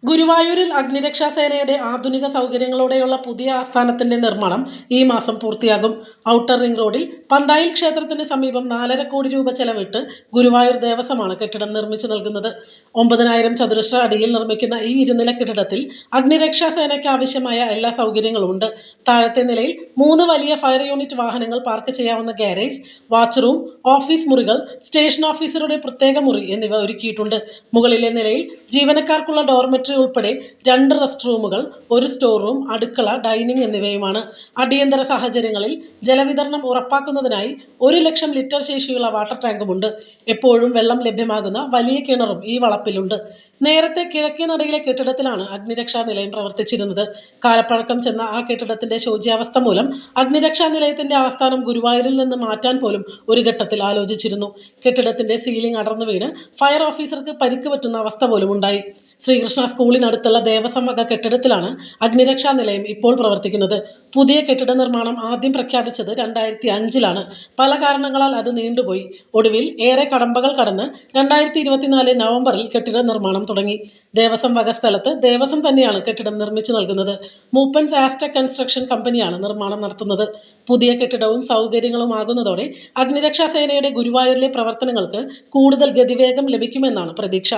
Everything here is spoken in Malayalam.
ഗുരുവായൂരിൽ അഗ്നിരക്ഷാസേനയുടെ ആധുനിക സൗകര്യങ്ങളോടെയുള്ള പുതിയ ആസ്ഥാനത്തിന്റെ നിർമ്മാണം ഈ മാസം പൂർത്തിയാകും. ഔട്ടർ റിംഗ് റോഡിൽ പന്തായിൽ ക്ഷേത്രത്തിന് സമീപം 4.5 കോടി രൂപ ചെലവിട്ട് ഗുരുവായൂർ ദേവസ്വമാണ് കെട്ടിടം നിർമ്മിച്ചു നൽകുന്നത്. 9,000 ചതുരശ്ര അടിയിൽ നിർമ്മിക്കുന്ന ഈ ഇരുനില കെട്ടിടത്തിൽ അഗ്നിരക്ഷാസേനയ്ക്ക് ആവശ്യമായ എല്ലാ സൗകര്യങ്ങളും ഉണ്ട്. താഴത്തെ നിലയിൽ 3 വലിയ ഫയർ യൂണിറ്റ് വാഹനങ്ങൾ പാർക്ക് ചെയ്യാവുന്ന ഗാരേജ്, വാച്ച് റൂം, ഓഫീസ് മുറികൾ, സ്റ്റേഷൻ ഓഫീസറുടെ പ്രത്യേക മുറി എന്നിവ ഒരുക്കിയിട്ടുണ്ട്. മുകളിലെ നിലയിൽ ജീവനക്കാർക്കുള്ള ഡോർമെട്രി ഉൾപ്പെടെ 2 റെസ്റ്റ് റൂമുകൾ, 1 സ്റ്റോർ റൂം, അടുക്കള, ഡൈനിങ് എന്നിവയുമാണ്. അടിയന്തര സാഹചര്യങ്ങളിൽ ജലവിതരണം ഉറപ്പാക്കുന്നതിനായി 1 ലക്ഷം ലിറ്റർ ശേഷിയുള്ള വാട്ടർ ടാങ്കുമുണ്ട്. എപ്പോഴും വെള്ളം ലഭ്യമാകുന്ന വലിയ കിണറും ഈ വളപ്പിലുണ്ട്. നേരത്തെ കിഴക്കേ നടയിലെ കെട്ടിടത്തിലാണ് അഗ്നിരക്ഷാ നിലയം പ്രവർത്തിച്ചിരുന്നത്. കാലപ്പഴക്കം ചെന്ന ആ കെട്ടിടത്തിന്റെ ശോച്യാവസ്ഥ മൂലം അഗ്നിരക്ഷാ നിലയത്തിന്റെ ആസ്ഥാനം ഗുരുവായൂരിൽ നിന്ന് മാറ്റാൻ പോലും ഒരു ഘട്ടത്തിൽ ആലോചിച്ചിരുന്നു. കെട്ടിടത്തിന്റെ സീലിംഗ് അടർന്നു വീണ് ഫയർ ഓഫീസർക്ക് പരിക്ക് പറ്റുന്ന അവസ്ഥ പോലും ഉണ്ടായി. ശ്രീകൃഷ്ണ സ്കൂളിനടുത്തുള്ള ദേവസ്വം വക കെട്ടിടത്തിലാണ് അഗ്നിരക്ഷാ നിലയം ഇപ്പോൾ പ്രവർത്തിക്കുന്നത്. പുതിയ കെട്ടിട നിർമ്മാണം ആദ്യം പ്രഖ്യാപിച്ചത് 2005-ലാണ്. പല കാരണങ്ങളാൽ അത് നീണ്ടുപോയി. ഒടുവിൽ ഏറെ കടമ്പകൾ കടന്ന് 2024 നവംബറിൽ കെട്ടിട നിർമ്മാണം തുടങ്ങി. ദേവസ്വം വക സ്ഥലത്ത് ദേവസ്വം തന്നെയാണ് കെട്ടിടം നിർമ്മിച്ചു നൽകുന്നത്. മൂപ്പൻസ് ആസ്റ്റക് കൺസ്ട്രക്ഷൻ കമ്പനിയാണ് നിർമ്മാണം നടത്തുന്നത്. പുതിയ കെട്ടിടവും സൗകര്യങ്ങളുമാകുന്നതോടെ അഗ്നിരക്ഷാ സേനയുടെ ഗുരുവായൂരിലെ പ്രവർത്തനങ്ങൾക്ക് കൂടുതൽ ഗതിവേഗം ലഭിക്കുമെന്നാണ് പ്രതീക്ഷ.